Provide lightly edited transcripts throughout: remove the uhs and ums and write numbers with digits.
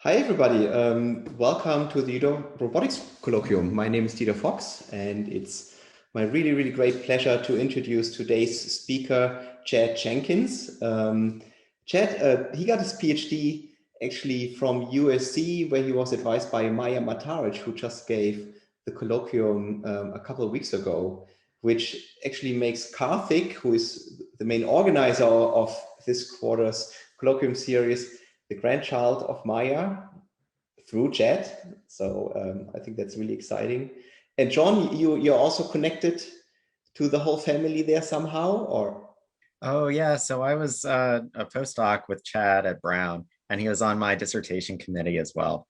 Hi, everybody. Welcome to the Robotics Colloquium. My name is Dieter Fox, and it's my really great pleasure to introduce today's speaker, Chad Jenkins. Chad, he got his PhD actually from USC, where he was advised by Maya Matarich, who just gave the colloquium a couple of weeks ago, which actually makes Karthik, who is the main organizer of this quarter's colloquium series, the grandchild of Maya through chat. So I think that's really exciting. And John, you're also connected to the whole family there somehow, or? Oh yeah, so I was a postdoc with Chad at Brown, and he was on my dissertation committee as well.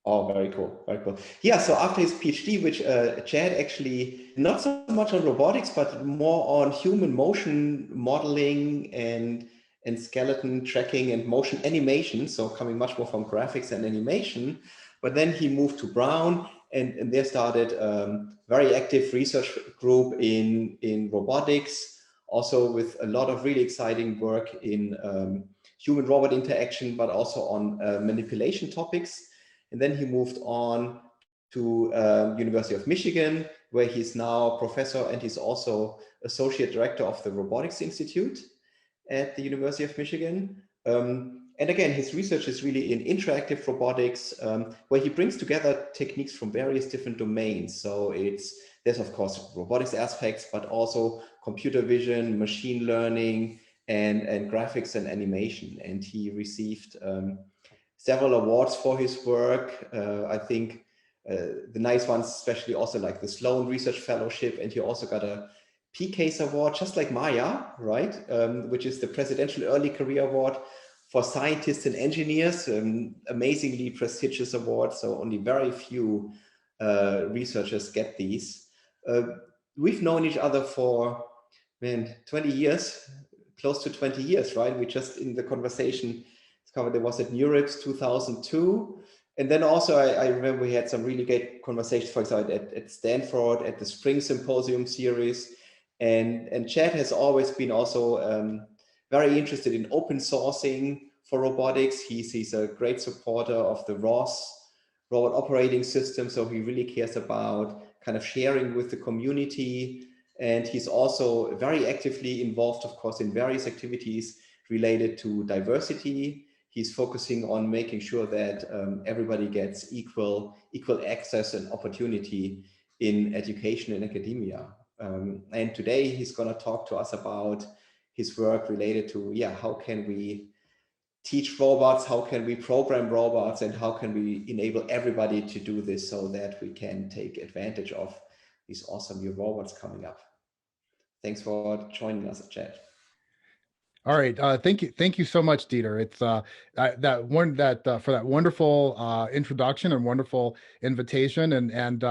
Oh, very cool, very cool. Yeah, so after his PhD, which Chad actually not so much on robotics, but more on human motion modeling and skeleton tracking and motion animation. So coming much more from graphics and animation. But then he moved to Brown and there started very active research group in robotics, also with a lot of really exciting work in human robot interaction, but also on manipulation topics. And then he moved on to University of Michigan, where he's now a professor and he's also associate director of the Robotics Institute at the University of Michigan. And again, his research is really in interactive robotics, where he brings together techniques from various different domains. So there's of course robotics aspects, but also computer vision, machine learning, and graphics and animation. And he received several awards for his work. I think the nice ones, especially also like the Sloan Research Fellowship, and he also got a PCASE award, just like Maya, right? Which is the Presidential Early Career Award for scientists and engineers, amazingly prestigious award. So only very few researchers get these. Uh, we've known each other for, man, 20 years, close to 20 years, right? We just in the conversation discovered there was at Murex 2002. And then also I remember we had some really great conversations, for example, at Stanford, at the Spring Symposium series. And Chad has always been also very interested in open sourcing for robotics. He's a great supporter of the ROS, Robot Operating System. So he really cares about kind of sharing with the community. And he's also very actively involved, of course, in various activities related to diversity. He's focusing on making sure that everybody gets equal access and opportunity in education and academia. And today he's going to talk to us about his work related to, yeah, how can we teach robots, how can we program robots, and how can we enable everybody to do this so that we can take advantage of these awesome new robots coming up. Thanks for joining us, Chad. All right, thank you so much, Dieter. It's for that wonderful introduction and wonderful invitation, and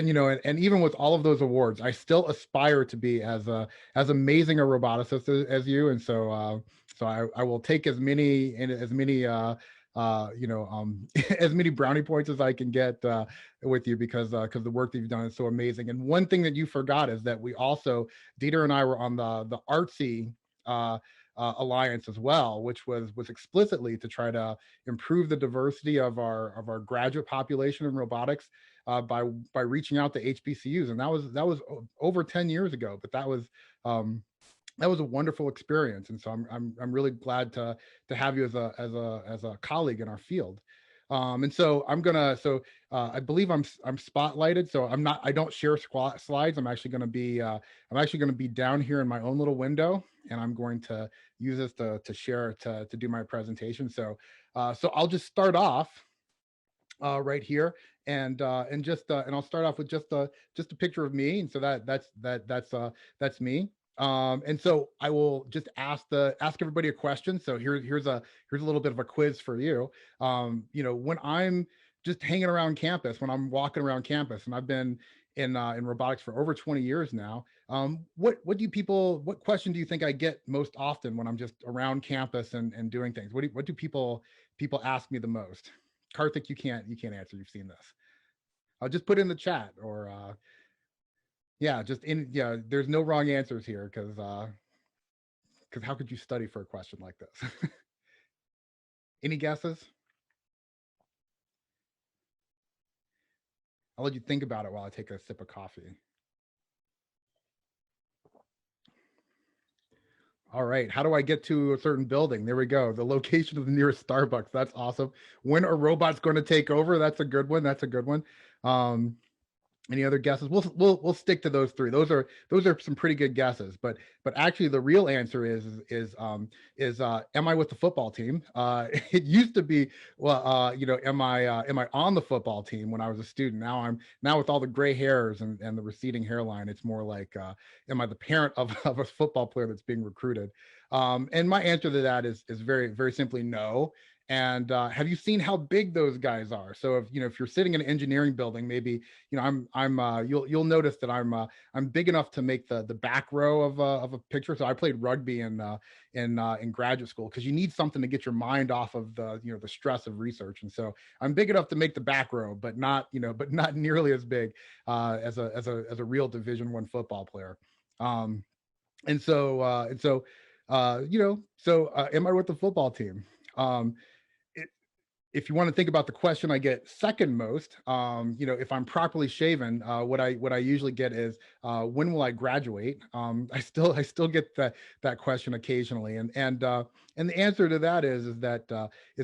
you know, and even with all of those awards, I still aspire to be as amazing a roboticist as you, and so I will take as many as many brownie points as I can get with you because the work that you've done is so amazing. And one thing that you forgot is that we also, Dieter and I were on the artsy alliance as well, which was explicitly to try to improve the diversity of our graduate population in robotics by reaching out to HBCUs, and that was over 10 years ago. But that was a wonderful experience, and so I'm really glad to have you as a colleague in our field. And so I believe I'm spotlighted, so I don't share slides. I'm actually going to be down here in my own little window, and I'm going to use this to share to do my presentation. So I'll just start off right here, and I'll start off with just a picture of me, and so that's me. And so I will just ask everybody a question. So here's a little bit of a quiz for you. You know, when I'm just hanging around campus, when I'm walking around campus, and I've been in robotics for over 20 years now. What question do you think I get most often when I'm just around campus and doing things? What do people ask me the most? Karthik, you can't answer. You've seen this. I'll just put in the chat, or yeah, there's no wrong answers here, because how could you study for a question like this? Any guesses? I'll let you think about it while I take a sip of coffee. All right, how do I get to a certain building? There we go. The location of the nearest Starbucks. That's awesome. When are robots going to take over? That's a good one. That's a good one. Any other guesses? We'll stick to those three. Those are some pretty good guesses. But actually, the real answer is am I with the football team? It used to be, well, am I on the football team when I was a student? Now with all the gray hairs and the receding hairline, it's more like am I the parent of a football player that's being recruited? And my answer to that is very, very simply no. And have you seen how big those guys are? So if you're sitting in an engineering building, maybe you'll notice that I'm big enough to make the back row of a picture. So I played rugby in graduate school because you need something to get your mind off of the stress of research. And so I'm big enough to make the back row, but not nearly as big as a real Division I football player. Am I with the football team? If you want to think about the question I get second most, if I'm properly shaven, what I usually get is when will I graduate? I still get that question occasionally, and the answer to that is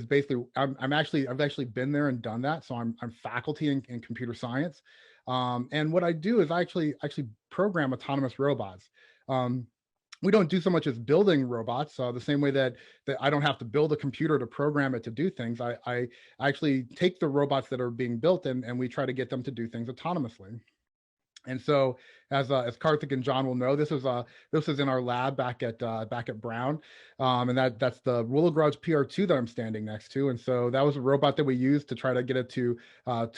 basically I've actually been there and done that. So I'm faculty in computer science, and what I do is I actually program autonomous robots. We don't do so much as building robots the same way that I don't have to build a computer to program it to do things. I actually take the robots that are being built and we try to get them to do things autonomously. And so, as Karthik and John will know, this is in our lab back at Brown, and that's the Ruler Garage PR2 that I'm standing next to. And so that was a robot that we used to try to get it to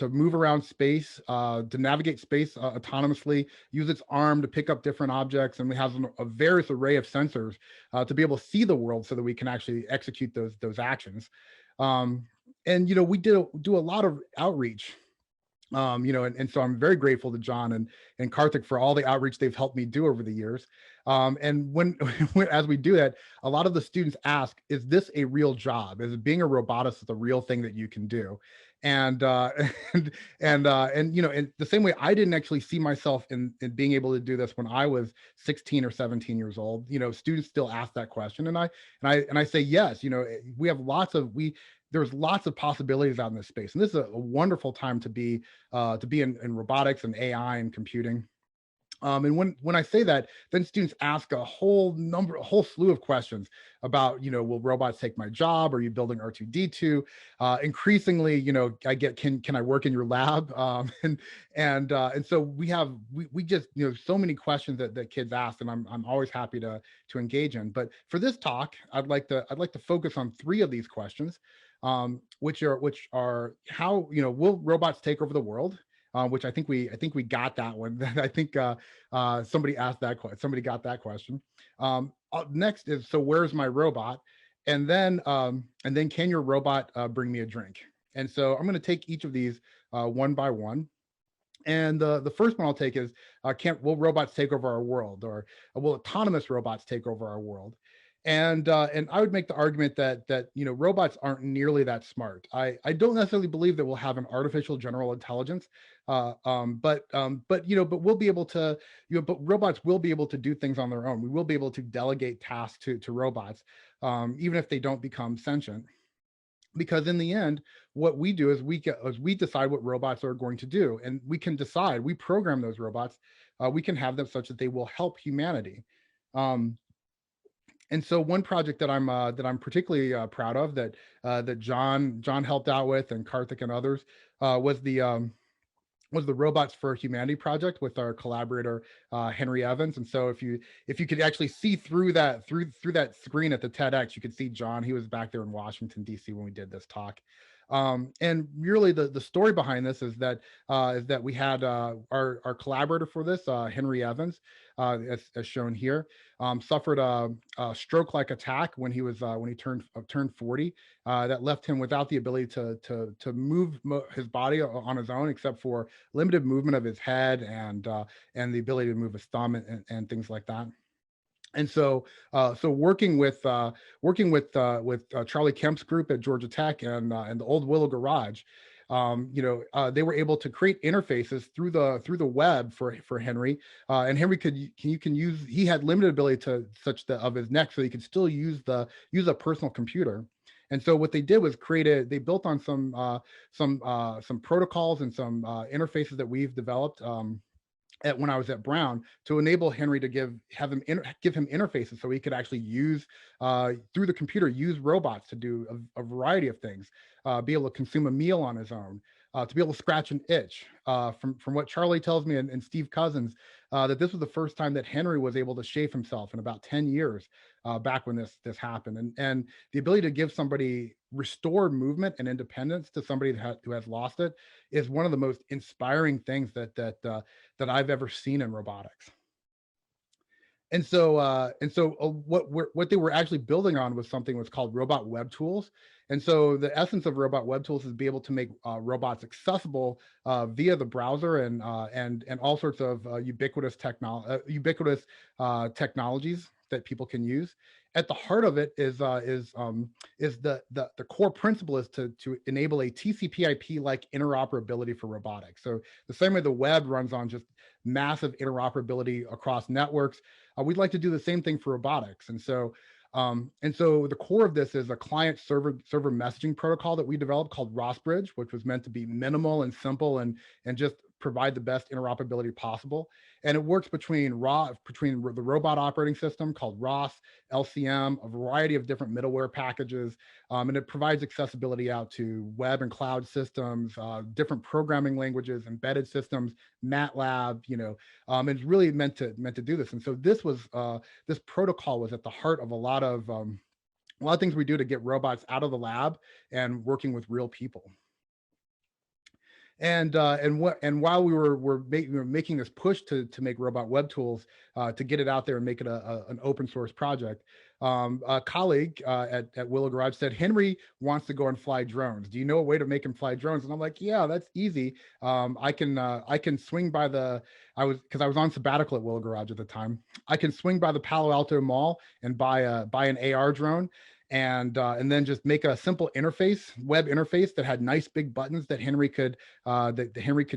move around space, to navigate space autonomously, use its arm to pick up different objects, and we have a various array of sensors to be able to see the world so that we can actually execute those actions. And we do a lot of outreach. And so I'm very grateful to John and Karthik for all the outreach they've helped me do over the years. And when as we do that, a lot of the students ask, is this a real job? Is being a roboticist a real thing that you can do? And and the same way I didn't actually see myself in being able to do this when I was 16 or 17 years old. Students still ask that question, and I say yes. We have there's lots of possibilities out in this space, and this is a wonderful time to be in robotics and AI and computing. And when I say that, then students ask a whole slew of questions about, will robots take my job? Are you building R2D2? Increasingly, I get, can I work in your lab? And so we just, so many questions that kids ask, and I'm always happy to engage in. But for this talk, I'd like to focus on three of these questions, which are how, will robots take over the world? Which I think we got that one. I think somebody asked that question. Somebody got that question. Next is, so where's my robot? And then can your robot bring me a drink? And so I'm going to take each of these one by one. And the first one I'll take is, will robots take over our world, or will autonomous robots take over our world? And I would make the argument that robots aren't nearly that smart. I don't necessarily believe that we'll have an artificial general intelligence, but we'll be able to, but robots will be able to do things on their own. We will be able to delegate tasks to robots, even if they don't become sentient. Because in the end, what we do is we decide what robots are going to do, and we can decide. We program those robots. We can have them such that they will help humanity. And so one project that I'm particularly proud of that John helped out with, and Karthik and others, was the Robots for Humanity project with our collaborator Henry Evans. And so if you could actually see through that screen at the TEDx, you could see John. He was back there in Washington D.C. when we did this talk. And really the story behind this is that we had our collaborator for this, Henry Evans, as shown here, suffered a stroke-like attack when he turned 40, that left him without the ability to move his body on his own, except for limited movement of his head and the ability to move his thumb and things like that. And so, working with Charlie Kemp's group at Georgia Tech and the Old Willow Garage, they were able to create interfaces through the web for Henry, and Henry he had limited ability to of his neck, so he could still use a personal computer. And so what they did was they built on some protocols and some interfaces that we've developed when I was at Brown, to enable Henry to give him interfaces so he could actually use through the computer, use robots to do a variety of things, be able to consume a meal on his own, to be able to scratch an itch. From what Charlie tells me and Steve Cousins, that this was the first time that Henry was able to shape himself in about 10 years back when this happened. And the ability to give somebody restored movement and independence to somebody who has lost it is one of the most inspiring things that I've ever seen in robotics. And so what they were actually building on was something was called robot web tools. And so the essence of robot web tools is to be able to make robots accessible via the browser and all sorts of ubiquitous technologies that people can use. At the heart of it is the core principle is to enable a TCP/IP like interoperability for robotics. So the same way the web runs on just massive interoperability across networks, we'd like to do the same thing for robotics. And so the core of this is a client server messaging protocol that we developed called ROS-Bridge, which was meant to be minimal and simple and just provide the best interoperability possible. And it works between the robot operating system called ROS, LCM, a variety of different middleware packages, and it provides accessibility out to web and cloud systems, different programming languages, embedded systems, MATLAB. It's really meant to do this. And so this protocol was at the heart of a lot of things we do to get robots out of the lab and working with real people. And while we were making this push to make robot web tools, to get it out there and make it an open source project, a colleague at Willow Garage said, Henry wants to go and fly drones. Do you know a way to make him fly drones? And I'm like, yeah, that's easy. I can swing by because I was on sabbatical at Willow Garage at the time. I can swing by the Palo Alto Mall and buy an AR drone, and then just make a simple web interface that had nice big buttons that Henry could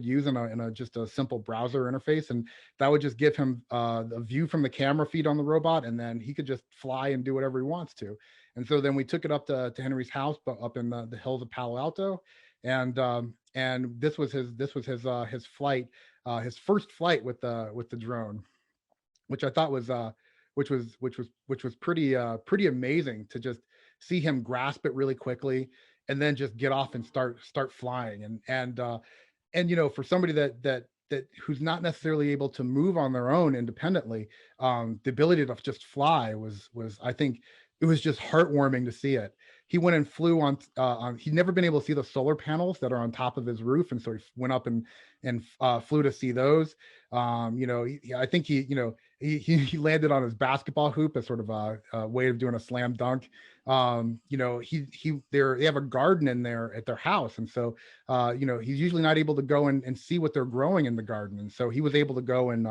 use in just a simple browser interface, and that would just give him a view from the camera feed on the robot, and then he could just fly and do whatever he wants to. And so then we took it up to Henry's house, but up in the hills of Palo Alto, and this was his flight, his first flight with the drone, which I thought was which was pretty amazing to just see him grasp it really quickly and then just get off and start flying. And for somebody that who's not necessarily able to move on their own independently, the ability to just fly was I think it was just heartwarming to see it. He went and flew on he'd never been able to see the solar panels that are on top of his roof, and so he went up and flew to see those. I think he landed on his basketball hoop as sort of a way of doing a slam dunk. They have a garden in there at their house, and so he's usually not able to go and see what they're growing in the garden, and so he was able to go and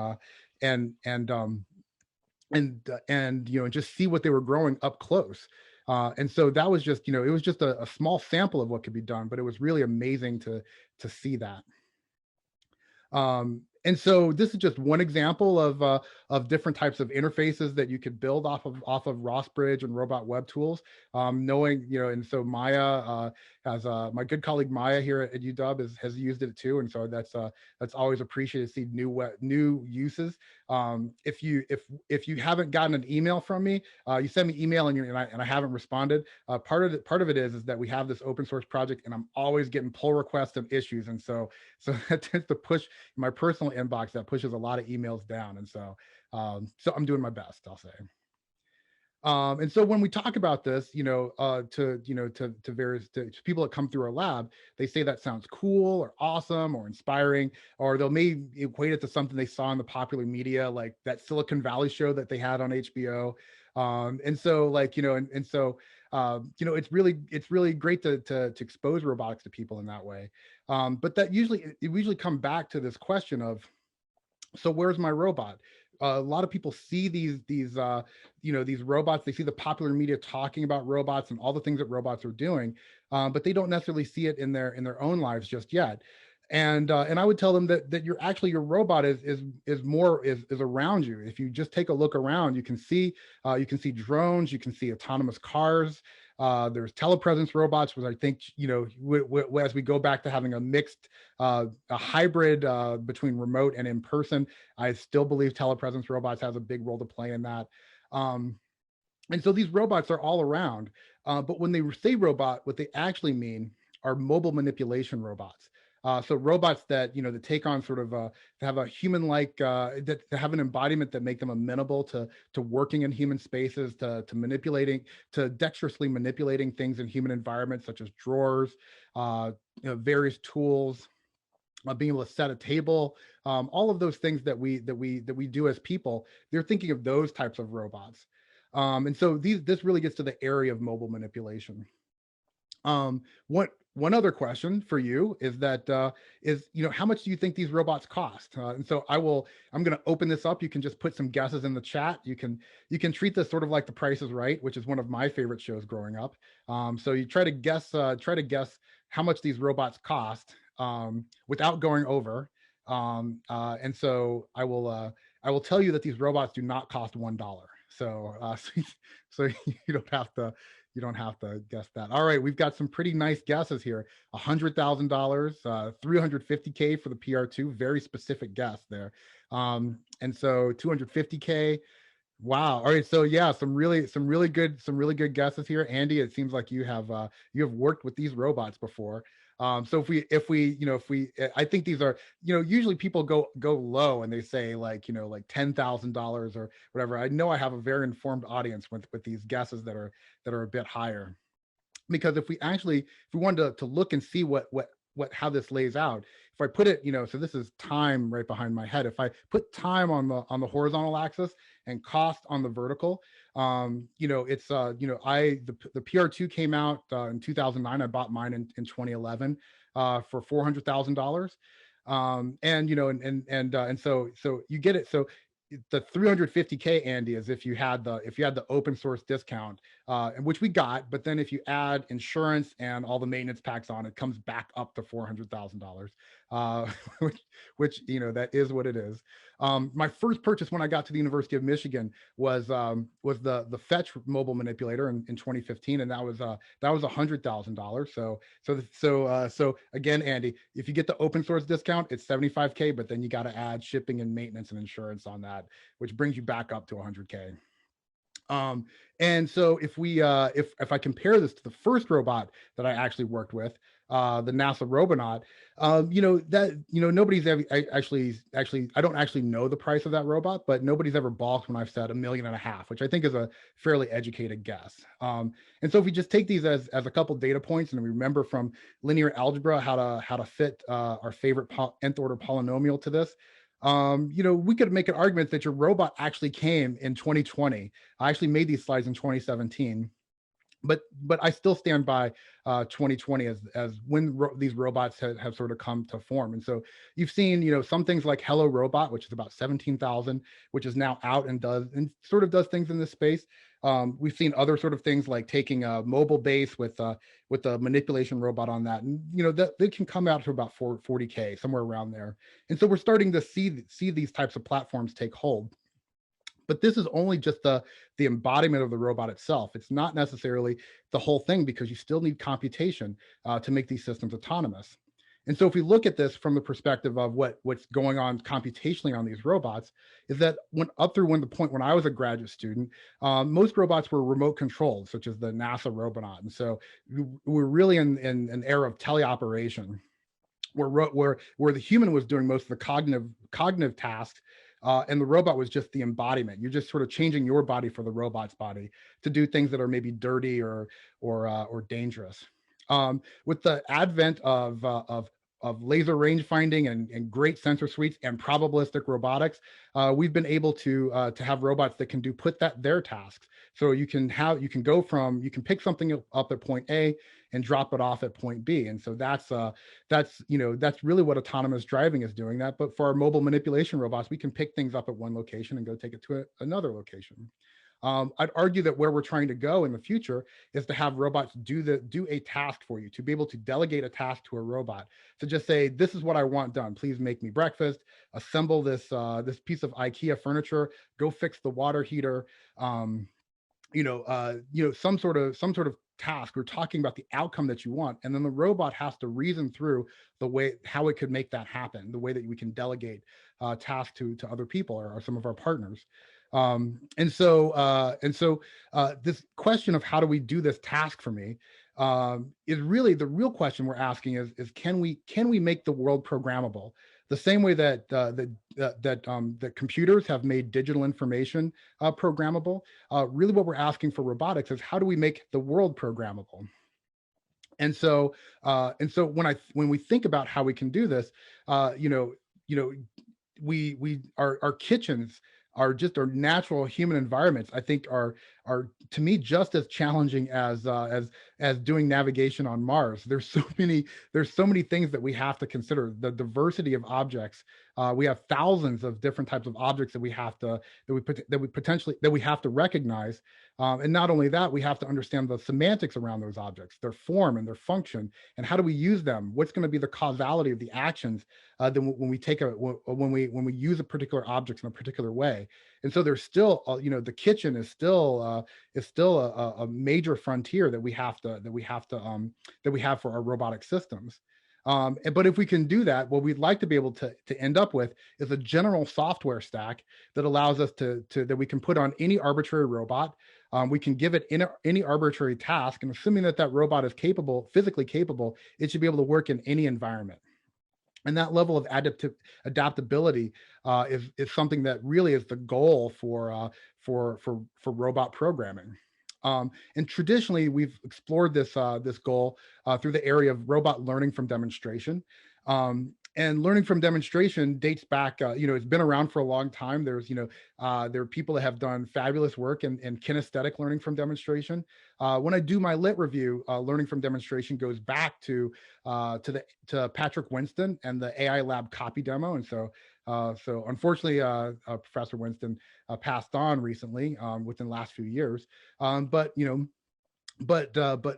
just see what they were growing up close. And so that was just, it was just a small sample of what could be done, but it was really amazing to see that. And so this is just one example of different types of interfaces that you could build off of ROS-Bridge and robot web tools. And so Maya has my good colleague Maya here at UW has used it too, and so that's always appreciated to see new uses. If you haven't gotten an email from me, you send me email and I haven't responded. Part of it is that we have this open source project, and I'm always getting pull requests of issues, and so that tends to push my personal inbox. That pushes a lot of emails down, and so I'm doing my best, I'll say. And so when we talk about this, to people that come through our lab, they say that sounds cool or awesome or inspiring, or they'll maybe equate it to something they saw in the popular media, like that Silicon Valley show that they had on HBO. It's really great to expose robotics to people in that way. But that usually come back to this question of, so where's my robot? a lot of people see these robots. They see the popular media talking about robots and all the things that robots are doing, but they don't necessarily see it in their own lives just yet. And I would tell them that your robot is around you. If you just take a look around, you can see drones, you can see autonomous cars. There's telepresence robots, which I think, as we go back to having a mixed, a hybrid between remote and in person, I still believe telepresence robots has a big role to play in that. And so these robots are all around. But when they say robot, what they actually mean are mobile manipulation robots. So robots that that take on sort of have a human-like that have an embodiment that make them amenable to working in human spaces, to dexterously manipulating things in human environments such as drawers, various tools, being able to set a table, all of those things that we do as people. They're thinking of those types of robots, and so this really gets to the area of mobile manipulation. One other question for you is that how much do you think these robots cost? And so I'm going to open this up. You can just put some guesses in the chat. You can treat this sort of like The Price is Right, which is one of my favorite shows growing up. So you try to guess how much these robots cost without going over. And so I will tell you that these robots do not cost $1. So you don't have to. You don't have to guess that. All right, we've got some pretty nice guesses here. $100,000, $350K for the PR2, very specific guess there. And so $250K. Wow. All right. So yeah, some really good guesses here. Andy, it seems like you have worked with these robots before. So I think these are, usually people go low and they say like $10,000 or whatever. I know I have a very informed audience with these guesses that are a bit higher, because if we wanted to look and see how this lays out, if I put it, so this is time right behind my head. If I put time on the horizontal axis and cost on the vertical, it's the PR2 came out in 2009. I bought mine in 2011 for $400,000. And so you get it. So the 350K, Andy, is if you had the open source discount, which we got, but then if you add insurance and all the maintenance packs on, it comes back up to $400,000, which that is what it is. My first purchase when I got to the University of Michigan was the Fetch mobile manipulator in 2015, and that was $100,000. So again, Andy, if you get the open source discount, it's 75K, but then you got to add shipping and maintenance and insurance on that, which brings you back up to 100K. And so if I compare this to the first robot that I actually worked with, the NASA Robonaut, nobody's ever actually, I don't actually know the price of that robot, but nobody's ever balked when I've said $1.5 million, which I think is a fairly educated guess. And so if we just take these as a couple data points, and we remember from linear algebra how to fit our favorite nth order polynomial to this, we could make an argument that your robot actually came in 2020. I actually made these slides in 2017, but I still stand by 2020 as when these robots have sort of come to form. And so you've seen, some things like Hello Robot, which is about 17,000, which is now out and does things in this space. We've seen other sort of things like taking a mobile base with a manipulation robot on that, and that they can come out to about 40K, somewhere around there. And so we're starting to see these types of platforms take hold. But this is only just the embodiment of the robot itself. It's not necessarily the whole thing, because you still need computation to make these systems autonomous. And so if we look at this from the perspective of what's going on computationally on these robots, is that up through the point when I was a graduate student, most robots were remote controlled, such as the NASA Robonaut. And so we're really in an era of teleoperation, where the human was doing most of the cognitive tasks, and the robot was just the embodiment. You're just sort of changing your body for the robot's body to do things that are maybe dirty or dangerous. With the advent of laser range finding and great sensor suites and probabilistic robotics, we've been able to have robots that can put their tasks. So you can pick something up at point A and drop it off at point B. And so that's really what autonomous driving is doing that. But for our mobile manipulation robots, we can pick things up at one location and go take it to another location. I'd argue that where we're trying to go in the future is to have robots do a task for you, to be able to delegate a task to a robot, to just say, this is what I want done. Please make me breakfast, assemble this piece of IKEA furniture, go fix the water heater, some sort of task. We're talking about the outcome that you want, and then the robot has to reason through how it could make that happen, the way that we can delegate tasks to other people or some of our partners. And so this question of how do we do this task for me is really the real question we're asking is can we make the world programmable the same way that that computers have made digital information programmable. Really what we're asking for robotics is how do we make the world programmable? And so when we think about how we can do this, our kitchens are just our natural human environments, I think are to me just as challenging as doing navigation on Mars. There's so many things that we have to consider. The diversity of objects. We have thousands of different types of objects that we have to recognize. And not only that, we have to understand the semantics around those objects, their form and their function, and how do we use them? What's going to be the causality of the actions when we use a particular object in a particular way? And so there's still, the kitchen is still a major frontier that we have for our robotic systems. But if we can do that, what we'd like to be able to end up with is a general software stack that allows us that we can put on any arbitrary robot. We can give it any arbitrary task, and assuming that robot is physically capable, it should be able to work in any environment. And that level of adaptability is something that really is the goal for robot programming. And traditionally, we've explored this goal through the area of robot learning from demonstration. And learning from demonstration dates back, it's been around for a long time. There are people that have done fabulous work in kinesthetic learning from demonstration. When I do my lit review, learning from demonstration goes back to Patrick Winston and the AI Lab copy demo. And so unfortunately, Professor Winston passed on recently within the last few years. But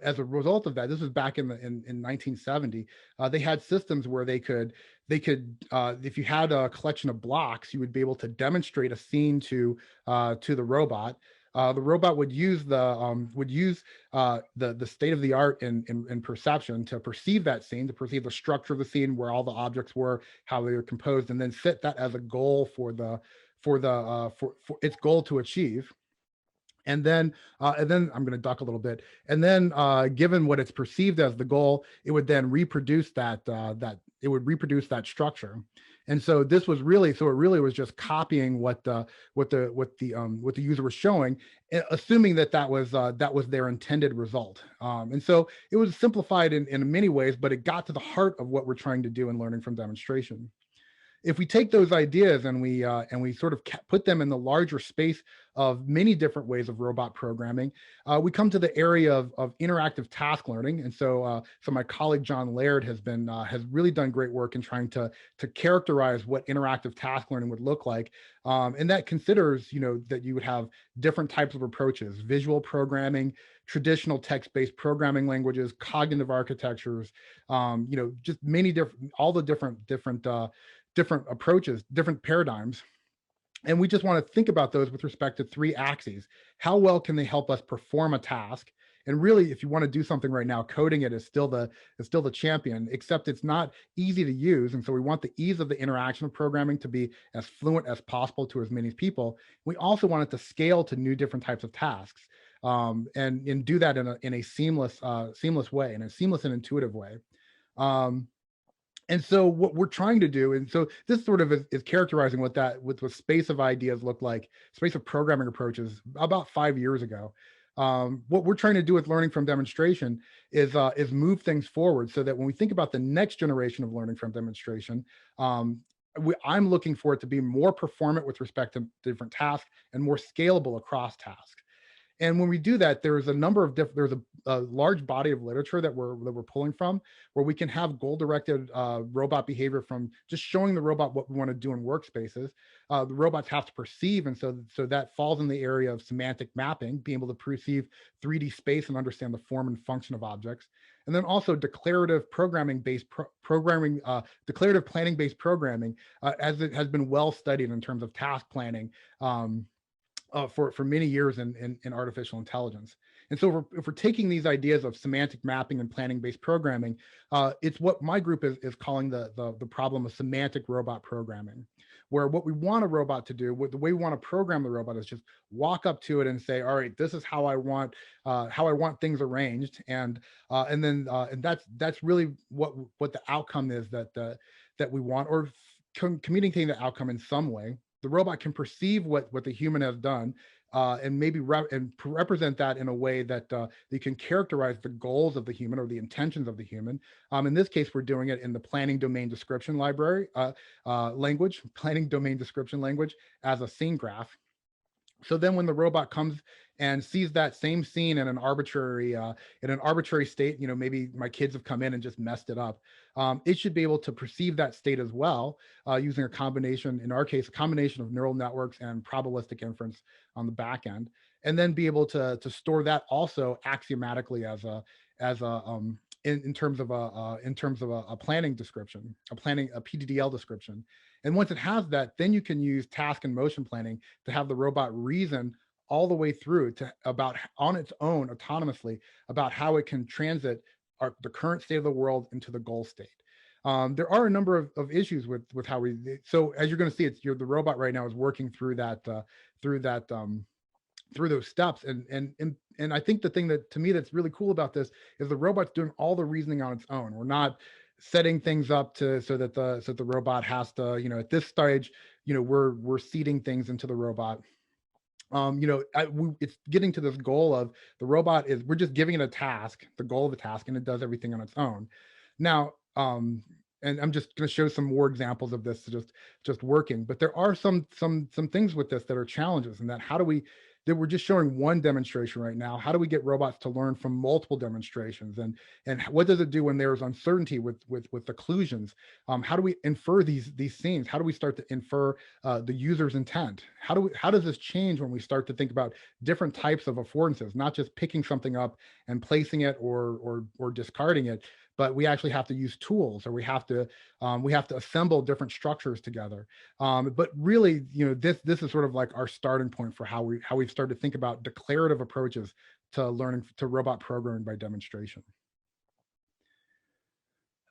as a result of that, this was back in 1970. They had systems where they could if you had a collection of blocks, you would be able to demonstrate a scene to the robot. The robot would use the state of the art in perception to perceive that scene, to perceive the structure of the scene, where all the objects were, how they were composed, and then set that as a goal for its goal to achieve. And then I'm going to duck a little bit. And then, given what it's perceived as the goal, it would then reproduce that structure. And so it really was just copying what the user was showing, assuming that was their intended result. And so it was simplified in many ways, but it got to the heart of what we're trying to do in learning from demonstration. If we take those ideas and we sort of put them in the larger space of many different ways of robot programming, we come to the area of interactive task learning. And so my colleague John Laird has really done great work in trying to characterize what interactive task learning would look like, and that considers that you would have different types of approaches: visual programming, traditional text-based programming languages, cognitive architectures, just many different approaches, different paradigms. And we just want to think about those with respect to three axes. How well can they help us perform a task? And really, if you want to do something right now, coding it is still the champion, except it's not easy to use. And so we want the ease of the interaction of programming to be as fluent as possible to as many people. We also want it to scale to new different types of tasks, and do that in a seamless way, in a seamless and intuitive way. And so what we're trying to do, and so this sort of is characterizing what the space of ideas looked like, space of programming approaches about 5 years ago. what we're trying to do with learning from demonstration is move things forward so that when we think about the next generation of learning from demonstration, I'm looking for it to be more performant with respect to different tasks and more scalable across tasks. And when we do that, there's a number of there's a large body of literature that we're pulling from, where we can have goal-directed robot behavior from just showing the robot what we want to do in workspaces. The robots have to perceive, and so that falls in the area of semantic mapping, being able to perceive 3D space and understand the form and function of objects. And then also declarative programming-based declarative planning-based programming, as it has been well studied in terms of task planning. For many years in artificial intelligence. And so if we're taking these ideas of semantic mapping and planning-based programming, it's what my group is calling the problem of semantic robot programming, where what we want a robot to do, the way we want to program the robot is just walk up to it and say, all right, this is how I want things arranged. And that's really what the outcome is that we want, or communicating the outcome in some way. The robot can perceive what the human has done, and maybe represent that in a way that you can characterize the goals of the human or the intentions of the human. In this case, we're doing it in the planning domain description planning domain description language as a scene graph. So then when the robot comes and sees that same scene in an arbitrary state, maybe my kids have come in and just messed it up, it should be able to perceive that state as well, using a combination, in our case, a combination of neural networks and probabilistic inference on the back end, and then be able to store that also axiomatically in terms of a planning description, a PDDL description. And once it has that, then you can use task and motion planning to have the robot reason all the way through about on its own autonomously about how it can transit the current state of the world into the goal state. There are a number of issues with how so as you're going to see, the robot right now is working through those steps. And I think the thing that to me that's really cool about this is the robot's doing all the reasoning on its own. We're not setting things up so that the robot has to, at this stage, we're seeding things into the robot. It's getting to this goal of the robot we're just giving it a task, the goal of the task, and it does everything on its own. Now, and I'm just going to show some more examples of this just working, but there are some things with this that are challenges, and that we're just showing one demonstration right now. How do we get robots to learn from multiple demonstrations? And what does it do when there's uncertainty with occlusions? How do we infer these scenes? How do we start to infer the user's intent? How does this change when we start to think about different types of affordances, not just picking something up and placing it or discarding it, but we actually have to use tools, or we have to assemble different structures together. But really, this is sort of like our starting point for how we've started to think about declarative approaches to learning, to robot programming by demonstration.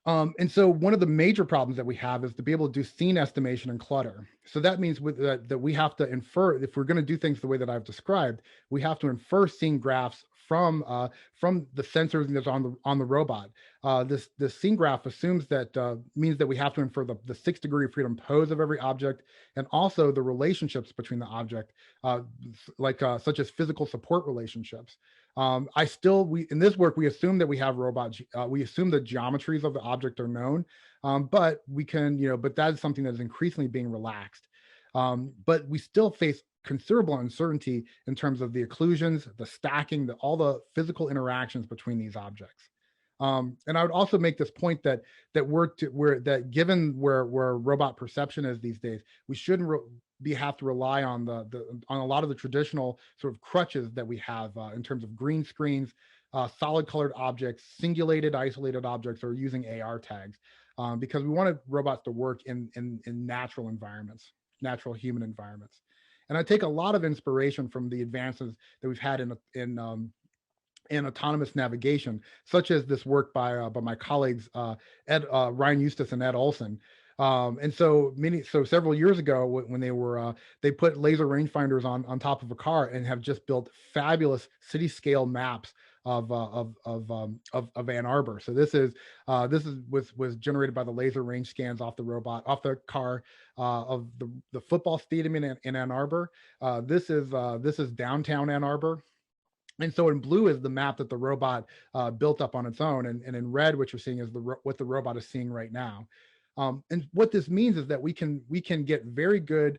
And so one of the major problems that we have is to be able to do scene estimation and clutter. So that means that we have to infer, if we're going to do things the way that I've described, we have to infer scene graphs from the sensors that's on the robot. This scene graph assumes that means that we have to infer the 6-degree of freedom pose of every object, and also the relationships between the object, such as physical support relationships. In this work, we assume that we have robots. We assume the geometries of the object are known, but we can, but that is something that is increasingly being relaxed. But we still face considerable uncertainty in terms of the occlusions, the stacking, all the physical interactions between these objects. And I would also make this point that given where robot perception is these days, we shouldn't have to rely on on a lot of the traditional sort of crutches that we have in terms of green screens, solid colored objects, singulated, isolated objects, or using AR tags, because we wanted robots to work in natural environments, natural human environments. And I take a lot of inspiration from the advances that we've had in autonomous navigation, such as this work by my colleagues Ryan Eustace and Ed Olson. And so several years ago, when they put laser rangefinders on top of a car and have just built fabulous city scale maps of Ann Arbor. So this was generated by the laser range scans off the car of the football stadium in Ann Arbor. This is downtown Ann Arbor. And so in blue is the map that the robot built up on its own, and in red, what you're seeing is what the robot is seeing right now. And what this means is that we can get very good,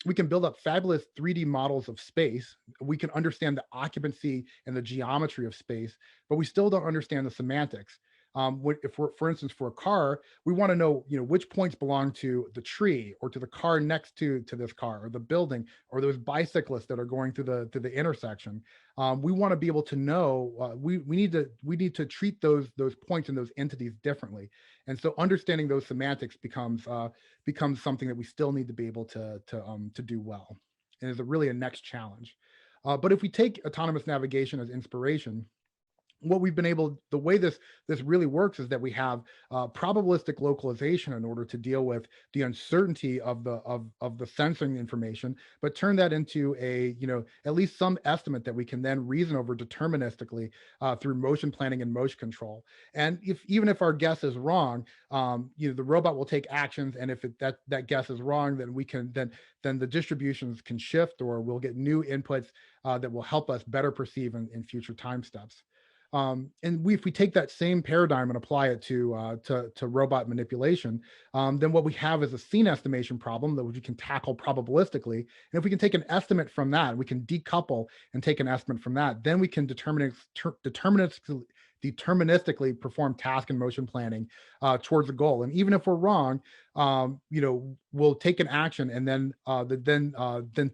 we can build up fabulous 3D models of space. We can understand the occupancy and the geometry of space, but we still don't understand the semantics. If we're, for instance, for a car, we want to know, which points belong to the tree or to the car next to this car or the building or those bicyclists that are going through the intersection. We want to be able to know. We need to treat those points and those entities differently. And so understanding those semantics becomes something that we still need to be able to do well, and is really a next challenge. But if we take autonomous navigation as inspiration, what we've been able, the way this really works is that we have probabilistic localization in order to deal with the uncertainty of the sensing information, but turn that into a, at least some estimate that we can then reason over deterministically through motion planning and motion control. And even if our guess is wrong, the robot will take actions, and if that guess is wrong, then we can then the distributions can shift, or we'll get new inputs that will help us better perceive in future time steps. And if we take that same paradigm and apply it to robot manipulation, then what we have is a scene estimation problem that we can tackle probabilistically. And if we can take an estimate from that, we can decouple and take an estimate from that, then we can deterministically perform task and motion planning towards a goal. And even if we're wrong, we'll take an action, and then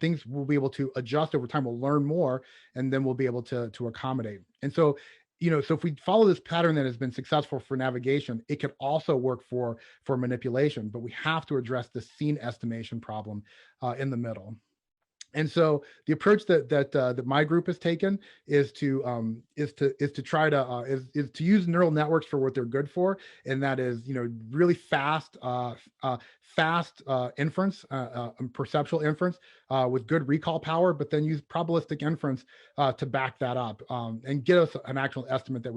things will be able to adjust over time. We'll learn more, and then we'll be able to accommodate. And so, so if we follow this pattern that has been successful for navigation, it could also work for manipulation, but we have to address the scene estimation problem in the middle. And so the approach that my group has taken is to try to use neural networks for what they're good for, and that is really fast inference, perceptual inference with good recall power, but then use probabilistic inference to back that up and get us an actual estimate that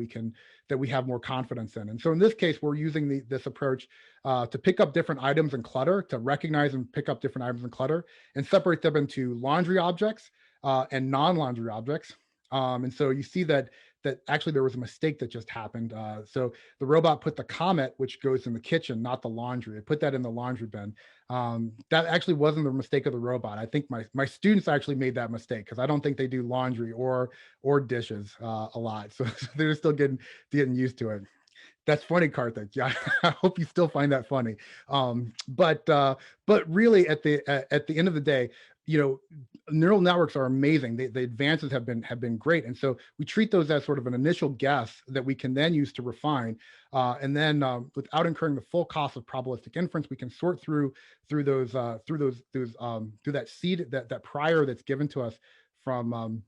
we have more confidence in. And so in this case, we're using this approach to pick up different items in Clutter, to recognize and pick up different items in Clutter, and separate them into laundry objects and non-laundry objects. And so you see that actually there was a mistake that just happened. So the robot put the comet, which goes in the kitchen, not the laundry. It put that in the laundry bin. That actually wasn't the mistake of the robot. I think my students actually made that mistake, because I don't think they do laundry or dishes a lot. So they're still getting used to it. That's funny, Karthik. Yeah, I hope you still find that funny. But really, at the end of the day, neural networks are amazing. The advances have been great, and so we treat those as sort of an initial guess that we can then use to refine, and then without incurring the full cost of probabilistic inference, we can sort through that seed, that prior that's given to us from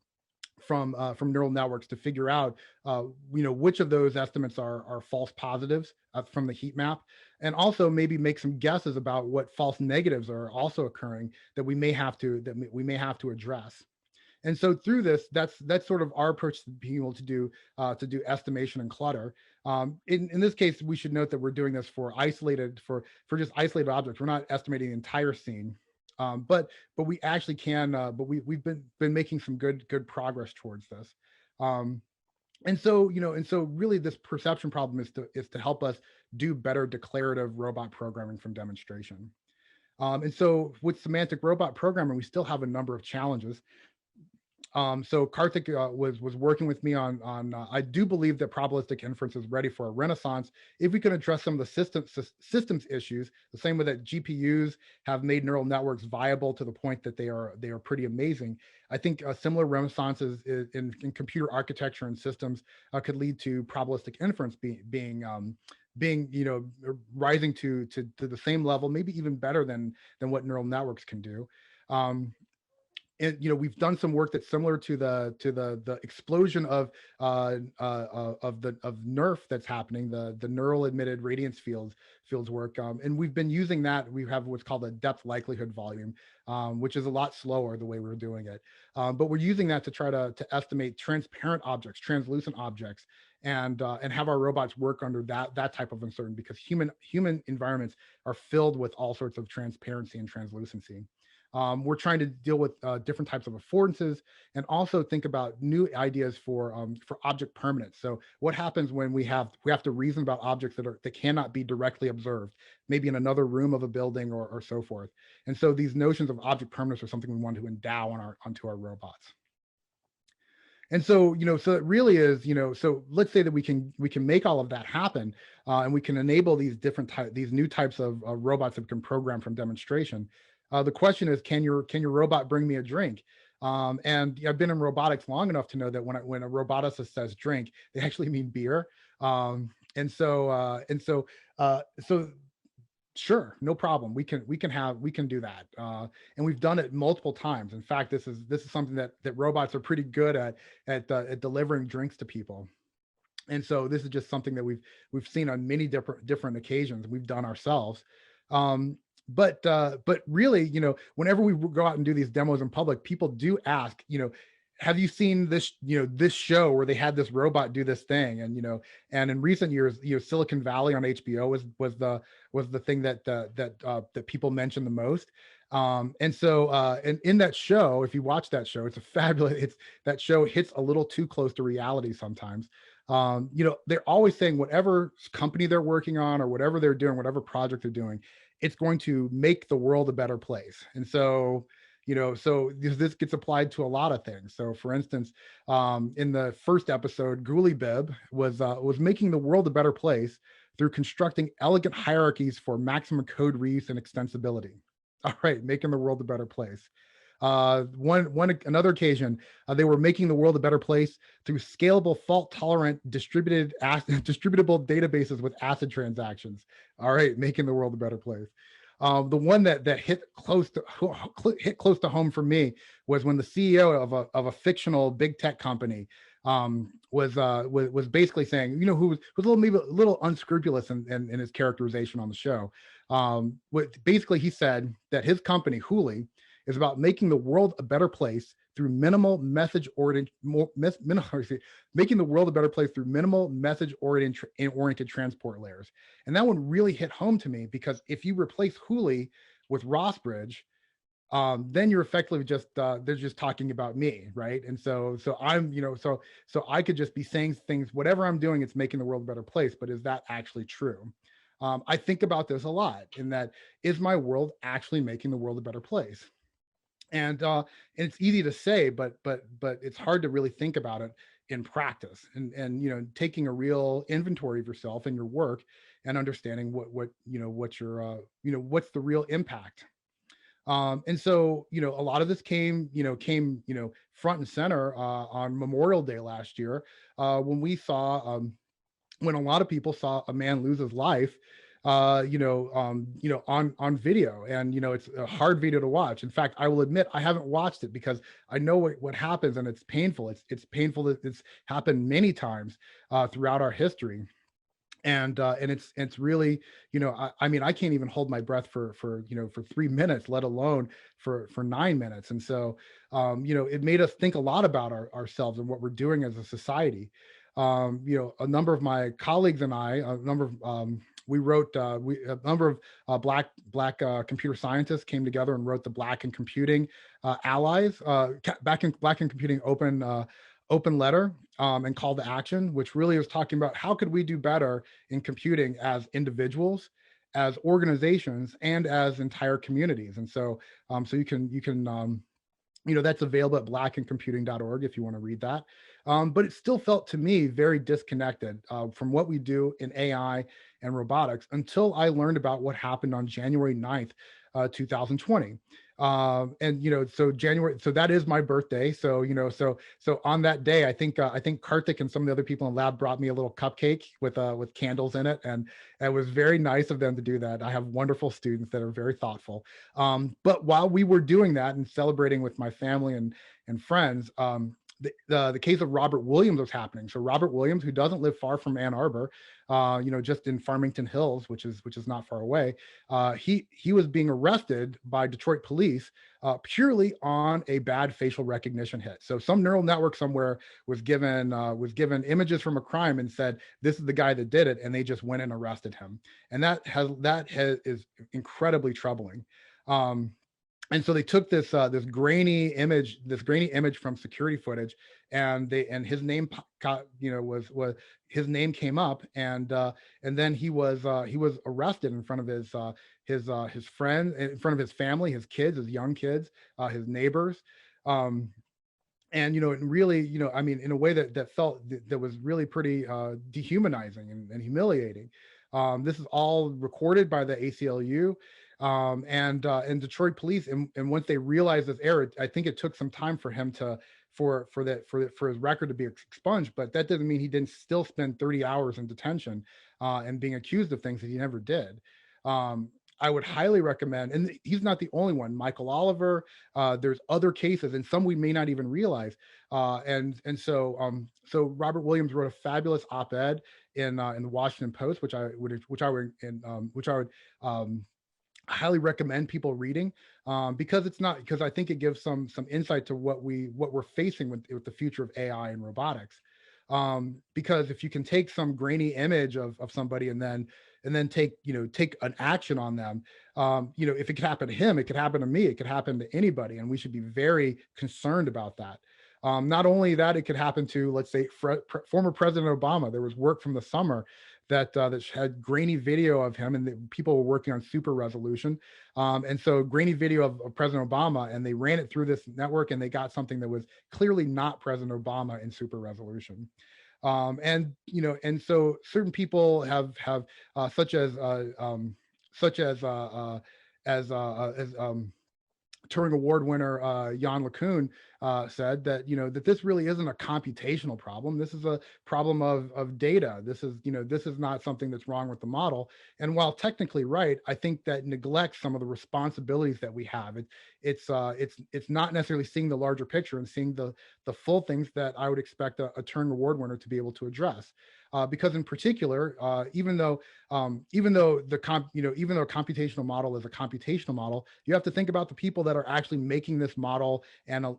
neural networks to figure out which of those estimates are false positives from the heat map, and also maybe make some guesses about what false negatives are also occurring that we may have to address. And so through this, that's sort of our approach to being able to do estimation and clutter. In this case, we should note that we're doing this for just isolated objects. We're not estimating the entire scene. But we actually can. But we've been making some good progress towards this. And so really, this perception problem is to help us do better declarative robot programming from demonstration. And so with semantic robot programming, we still have a number of challenges. So Karthik was working with me on I do believe that probabilistic inference is ready for a renaissance if we can address some of the systems issues, the same way that GPUs have made neural networks viable to the point that they are pretty amazing. I think a similar renaissance in computer architecture and systems could lead to probabilistic inference being rising to the same level, maybe even better than what neural networks can do. And we've done some work that's similar to the explosion of NERF that's happening, the neural emitted radiance fields work, and we've been using that. We have what's called a depth likelihood volume, which is a lot slower the way we're doing it, but we're using that to try to estimate transparent objects, translucent objects, and have our robots work under that type of uncertainty, because human environments are filled with all sorts of transparency and translucency. We're trying to deal with different types of affordances and also think about new ideas for object permanence. So what happens when we have to reason about objects that cannot be directly observed, maybe in another room of a building or so forth. And so these notions of object permanence are something we want to endow onto our robots. And so, so it really is, so let's say that we can make all of that happen, and we can enable these these new types of robots that can program from demonstration. The question is, can your robot bring me a drink? And I've been in robotics long enough to know that when a roboticist says drink, they actually mean beer. So sure, no problem. We can do that, and we've done it multiple times. In fact, this is something that robots are pretty good at delivering drinks to people. And so this is just something that we've seen on many different occasions. We've done ourselves. But really, whenever we go out and do these demos in public, people do ask, have you seen this, this show where they had this robot do this thing? And, and in recent years, Silicon Valley on HBO was the thing that people mentioned the most. And so, and in that show, if you watch that show, it's a fabulous, that show hits a little too close to reality sometimes. They're always saying whatever company they're working on or whatever they're doing, whatever project they're doing, it's going to make the world a better place. And so, so this gets applied to a lot of things. So for instance, in the first episode, Ghoulie Bib was making the world a better place through constructing elegant hierarchies for maximum code reuse and extensibility. All right, making the world a better place. Another occasion, they were making the world a better place through scalable, fault-tolerant, distributable databases with ACID transactions. All right, making the world a better place. The one that hit close to home for me was when the CEO of a fictional big tech company was basically saying, who was maybe a little unscrupulous in his characterization on the show. Basically, he said that his company, Hooli, is about making the world a better place through minimal message oriented, making the world a better place through minimal message oriented transport layers. And that one really hit home to me, because if you replace Hooli with Rossbridge, then you're effectively just they're just talking about me, right? And so I'm, so I could just be saying things, whatever I'm doing, it's making the world a better place. But is that actually true? I think about this a lot, in that, is my world actually making the world a better place? And it's easy to say, but it's hard to really think about it in practice, and taking a real inventory of yourself and your work, and understanding what's the real impact. And so, a lot of this came front and center on Memorial Day last year, when we saw, when a lot of people saw a man lose his life, on video. And, it's a hard video to watch. In fact, I will admit I haven't watched it because I know what happens, and it's painful. It's painful that it's happened many times throughout our history. And it's really, I mean, I can't even hold my breath for 3 minutes, let alone for 9 minutes. And so, it made us think a lot about ourselves and what we're doing as a society. A number of my colleagues and I, we wrote, a number of black computer scientists came together and wrote the Black in Computing Allies, Black in Computing open letter and call to action, which really was talking about how could we do better in computing as individuals, as organizations, and as entire communities. And so, so you can that's available at blackincomputing.org if you want to read that. But it still felt to me very disconnected from what we do in AI and robotics until I learned about what happened on January 9th, 2020. So January, so that is my birthday. So, so on that day, I think Karthik and some of the other people in the lab brought me a little cupcake with candles in it. And it was very nice of them to do that. I have wonderful students that are very thoughtful. But while we were doing that and celebrating with my family and friends, the case of Robert Williams was happening. So Robert Williams, who doesn't live far from Ann Arbor, just in Farmington Hills, which is not far away, he was being arrested by Detroit police purely on a bad facial recognition hit. So some neural network somewhere was given images from a crime and said, this is the guy that did it, and they just went and arrested him. And that is incredibly troubling. and so they took this this grainy image from security footage, and his name got, was his name came up, and then he was arrested in front of his friend, in front of his family, his kids, his young kids, his neighbors. And it really, I mean, in a way that felt that was really pretty dehumanizing and humiliating. This is all recorded by the ACLU, and Detroit police. And once they realized this error, I think it took some time for him to for his record to be expunged. But that doesn't mean he didn't still spend 30 hours in detention and being accused of things that he never did. I would highly recommend, and he's not the only one. Michael Oliver, there's other cases, and some we may not even realize. So Robert Williams wrote a fabulous op-ed in the Washington Post, which I would highly recommend people reading, because I think it gives some insight to what we're facing with the future of AI and robotics. Because if you can take some grainy image of somebody and then take an action on them, if it could happen to him, it could happen to me, it could happen to anybody, and we should be very concerned about that. Not only that, it could happen to, let's say, former President Obama. There was work from the summer that had grainy video of him, and people were working on super resolution. And so grainy video of President Obama, and they ran it through this network, and they got something that was clearly not President Obama in super resolution. And so certain people have such as Turing Award winner Jan LeCun said that that this really isn't a computational problem. This is a problem of data. This is not something that's wrong with the model. And while technically right, I think that neglects some of the responsibilities that we have. It's not necessarily seeing the larger picture and seeing the full things that I would expect a Turing Award winner to be able to address. Because in particular, even though a computational model is a computational model, you have to think about the people that are actually making this model and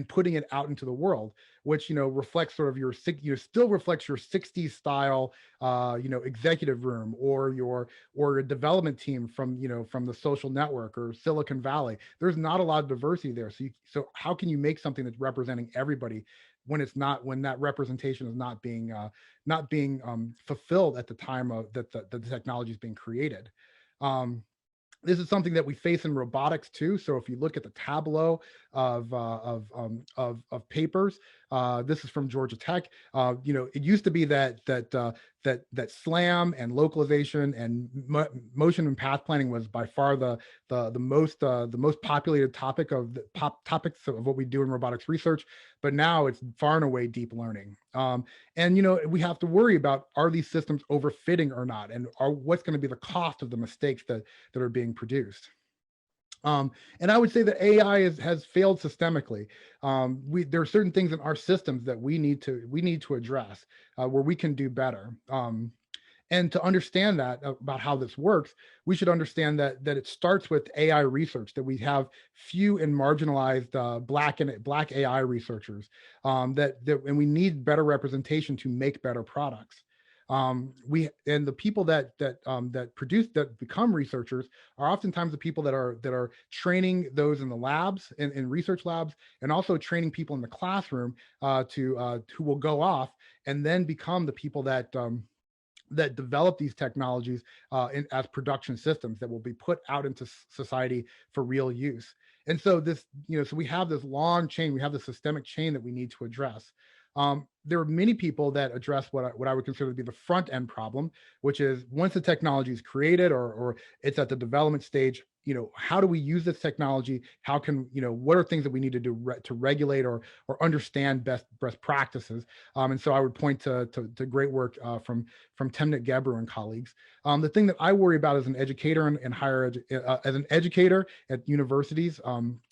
putting it out into the world, which reflects sort of still reflects your 60s style executive room, or a development team from the social network or Silicon Valley. There's not a lot of diversity there. So how can you make something that's representing everybody when that representation is not being fulfilled at the time that the technology is being created? This is something that we face in robotics too. So if you look at the tableau of papers, this is from Georgia Tech. It used to be that SLAM and localization and motion and path planning was by far the most populated topics of what we do in robotics research. But now it's far and away deep learning. And we have to worry about, are these systems overfitting or not, and what's going to be the cost of the mistakes that are being produced. And I would say that AI has failed systemically. There are certain things in our systems that we need to address, where we can do better. And to understand that about how this works, we should understand that it starts with AI research, that we have few and marginalized Black AI researchers, and we need better representation to make better products. And the people that become researchers are oftentimes the people that are training those in the labs, in research labs, and also training people in the classroom who will go off and then become the people that develop these technologies as production systems that will be put out into society for real use. And so so we have this long chain, we have the systemic chain that we need to address. There are many people that address what I would consider to be the front end problem, which is once the technology is created or it's at the development stage, how do we use this technology? How can, what are things that we need to do to regulate or understand best practices? And so I would point to great work from Temnit Gebru and colleagues. The thing that I worry about as an educator and as an educator at universities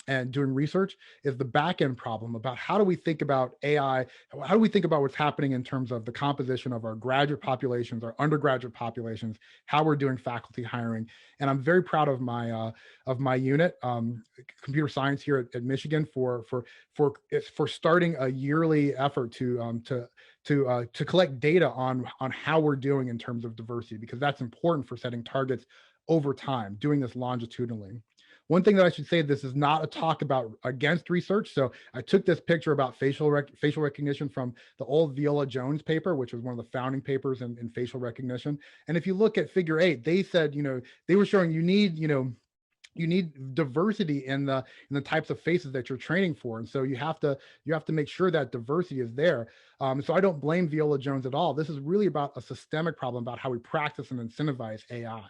and doing research is the back end problem about how do we think about AI? How do we think about what's happening in terms of the composition of our graduate populations, our undergraduate populations, how we're doing faculty hiring? And I'm very proud of my unit, computer science here at Michigan, for starting a yearly effort to collect data on how we're doing in terms of diversity, because that's important for setting targets over time, doing this longitudinally. One thing that I should say, this is not a talk about against research. So I took this picture about facial recognition from the old Viola Jones paper, which was one of the founding papers in facial recognition. And if you look at figure 8, they said, they were showing you need diversity in the types of faces that you're training for, and so you have to make sure that diversity is there. So I don't blame Viola Jones at all. This is really about a systemic problem about how we practice and incentivize AI.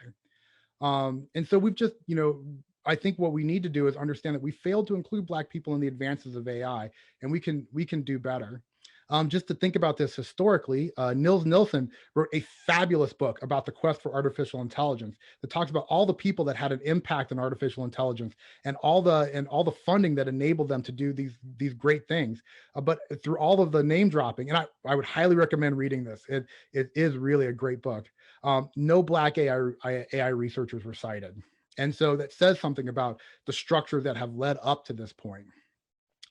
And so we've just, I think what we need to do is understand that we failed to include Black people in the advances of AI, and we can do better. Just to think about this historically, Nils Nilsson wrote a fabulous book about the quest for artificial intelligence that talks about all the people that had an impact on artificial intelligence and all the funding that enabled them to do these great things. But through all of the name dropping, and I would highly recommend reading this. It is really a great book. No Black AI researchers were cited. And so that says something about the structures that have led up to this point.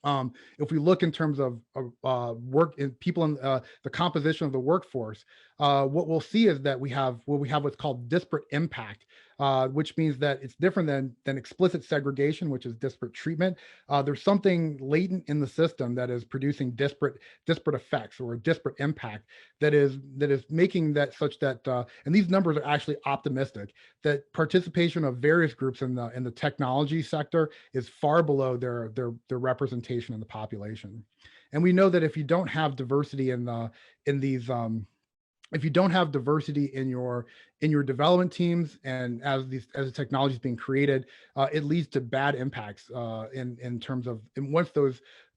If we look in terms of work in people in the composition of the workforce, what we'll see is that we have what's called disparate impact, which means that it's different than explicit segregation, which is disparate treatment. There's something latent in the system that is producing disparate effects or a disparate impact that is making that such that and these numbers are actually optimistic, that participation of various groups in the technology sector is far below their representation in the population. And we know that if you don't have diversity if you don't have diversity in your development teams, and as the technology is being created, it leads to bad impacts in terms of, and once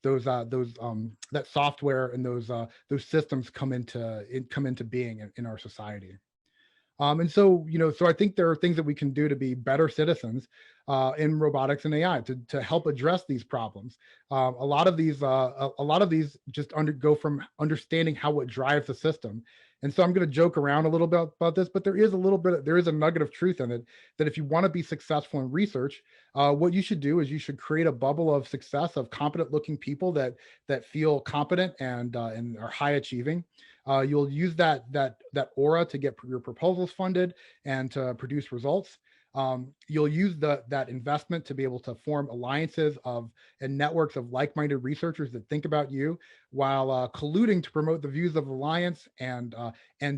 that software and those systems come into being in our society. And so, so I think there are things that we can do to be better citizens in robotics and AI to help address these problems. A lot of these just go from understanding what drives the system. And so I'm going to joke around a little bit about this, but there is a nugget of truth in it, that if you want to be successful in research, what you should do is you should create a bubble of success of competent looking people that feel competent and are high achieving. You'll use that aura to get your proposals funded and to produce results. You'll use that investment to be able to form alliances and networks of like-minded researchers that think about you, while colluding to promote the views of the alliance and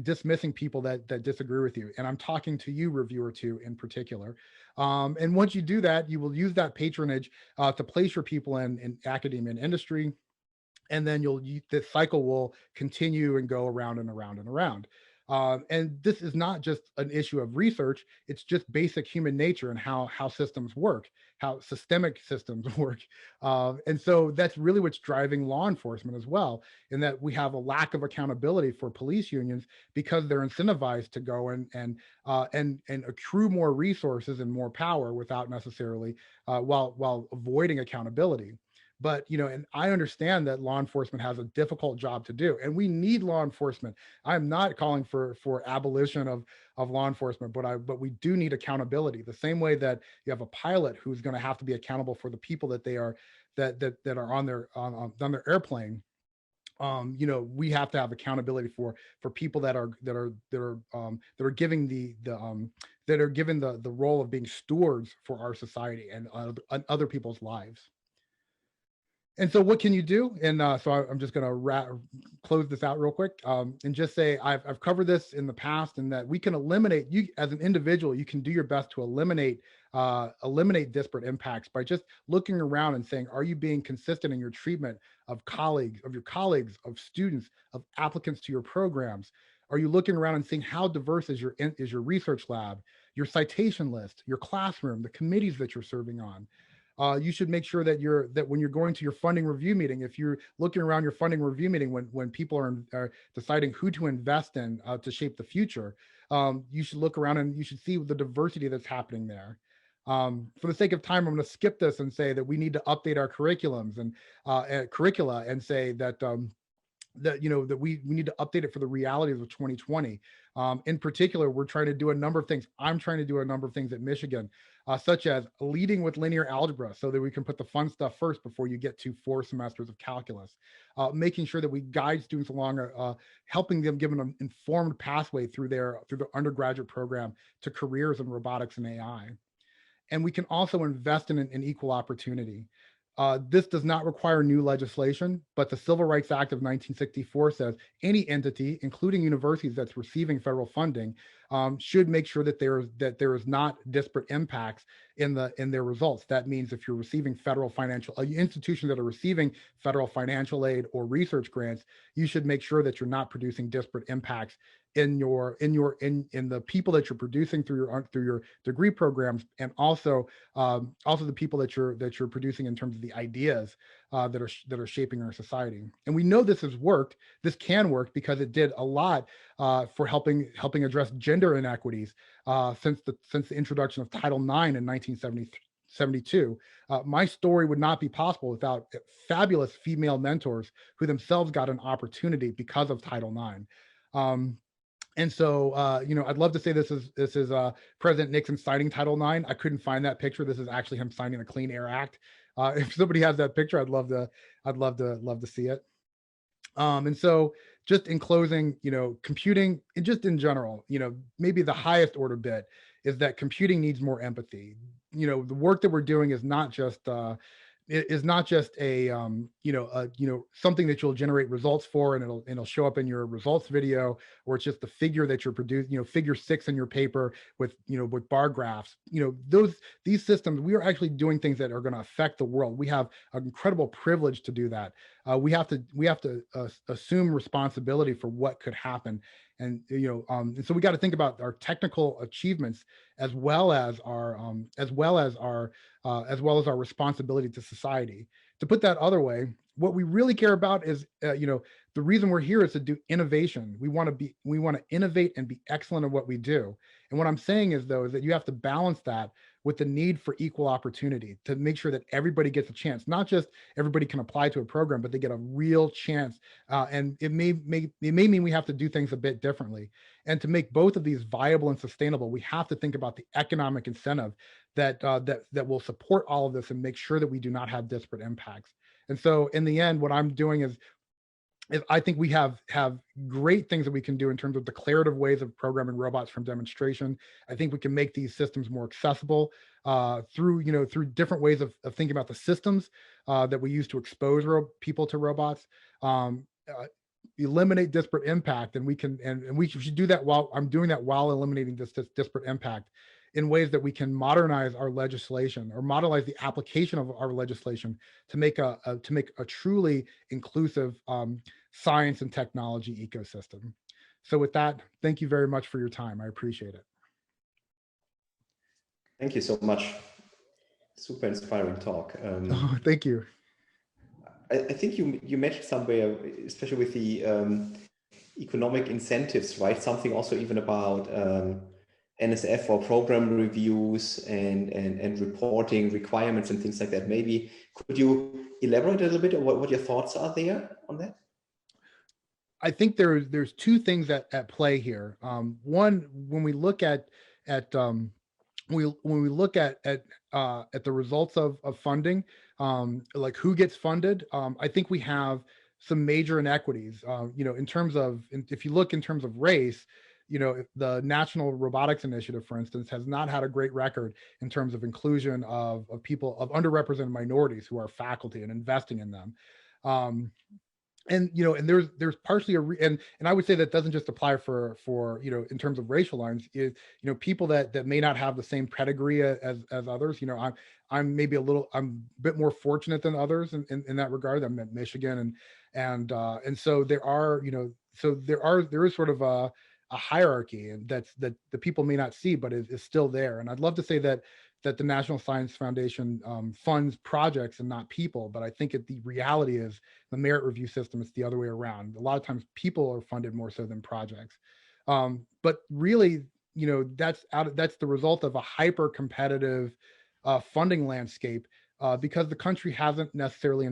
dismissing people that disagree with you. And I'm talking to you, reviewer, too, in particular. And once you do that, you will use that patronage to place your people in academia and industry. And then this cycle will continue and go around and around and around. And this is not just an issue of research, it's just basic human nature and how systems work, how systemic systems work. And so that's really what's driving law enforcement as well, in that we have a lack of accountability for police unions because they're incentivized to go and accrue more resources and more power without necessarily, while avoiding accountability. But, and I understand that law enforcement has a difficult job to do, and we need law enforcement. I'm not calling for abolition of law enforcement, but we do need accountability. The same way that you have a pilot who's going to have to be accountable for the people that are on their airplane. We have to have accountability for people that are given the role of being stewards for our society and other people's lives. And so what can you do? And so I'm just going to close this out real quick and just say I've covered this in the past, and that we can eliminate, you as an individual, you can do your best to eliminate disparate impacts by just looking around and saying, are you being consistent in your treatment of your colleagues, of students, of applicants to your programs? Are you looking around and seeing how diverse is your research lab, your citation list, your classroom, the committees that you're serving on? You should make sure that when you're going to your funding review meeting, if you're looking around your funding review meeting when people are deciding who to invest in to shape the future, you should look around and you should see the diversity that's happening there. For the sake of time, I'm going to skip this and say that we need to update our curriculums and curricula, and say that that we need to update it for the realities of 2020. In particular, we're trying to do a number of things. I'm trying to do a number of things at Michigan, such as leading with linear algebra so that we can put the fun stuff first before you get to 4 semesters of calculus, making sure that we guide students along, helping them give an informed pathway through their undergraduate program to careers in robotics and AI. And we can also invest in an equal opportunity. This does not require new legislation, but the Civil Rights Act of 1964 says any entity, including universities that's receiving federal funding, should make sure that there is not disparate impacts in their results. That means if you're receiving federal financial institutions that are receiving federal financial aid or research grants, you should make sure that you're not producing disparate impacts in the people that you're producing through your degree programs, and also the people that you're producing in terms of the ideas that are shaping our society. And we know this has worked. This can work because it did a lot for helping address gender inequities since the introduction of Title IX in 1972. My story would not be possible without fabulous female mentors who themselves got an opportunity because of Title IX. And so, I'd love to say this is President Nixon signing Title IX. I couldn't find that picture. This is actually him signing the Clean Air Act. If somebody has that picture, I'd love to see it. And so, just in closing, computing, and just in general, maybe the highest order bit is that computing needs more empathy. The work that we're doing is not just a something that you'll generate results for, and it'll show up in your results video, or it's just the figure that you're producing, figure 6 in your paper with bar graphs. These systems, we are actually doing things that are going to affect the world. We have an incredible privilege to do that. We have to assume responsibility for what could happen. And and so we got to think about our technical achievements as well as our responsibility to society. To put that other way, what we really care about is the reason we're here is to do innovation. We want to innovate and be excellent at what we do. And what I'm saying is that you have to balance that with the need for equal opportunity to make sure that everybody gets a chance. Not just everybody can apply to a program, but they get a real chance. And it may mean we have to do things a bit differently. And to make both of these viable and sustainable, we have to think about the economic incentive that will support all of this and make sure that we do not have disparate impacts. And so in the end, what I'm doing is I think we have great things that we can do in terms of declarative ways of programming robots from demonstration. I think we can make these systems more accessible through different ways of thinking about the systems that we use to expose people to robots. Eliminate disparate impact, and we should do that while eliminating this disparate impact in ways that we can modernize our legislation or modernize the application of our legislation to make a truly inclusive science and technology ecosystem. So with that, thank you very much for your time. I appreciate it. Thank you so much. Super inspiring talk. Thank you. I think you mentioned somewhere, especially with the economic incentives, right? Something also even about NSF or program reviews and reporting requirements and things like that. Maybe could you elaborate a little bit on what your thoughts are there on that? I think there's two things at play here. One, when we look at the results of funding, like who gets funded, I think we have some major inequities. In terms of, if you look in terms of race, the National Robotics Initiative, for instance, has not had a great record in terms of inclusion of people, of underrepresented minorities who are faculty and investing in them. And there's partially and I would say that doesn't just apply for in terms of racial lines, is people that may not have the same pedigree as others. I'm maybe I'm a bit more fortunate than others in that regard. I'm at Michigan, and so there is sort of a hierarchy, and that the people may not see, but is still there. And I'd love to say that the National Science Foundation funds projects and not people, but I think the reality is the merit review system is the other way around. A lot of times people are funded more so than projects. But really, that's the result of a hyper competitive funding landscape because the country hasn't necessarily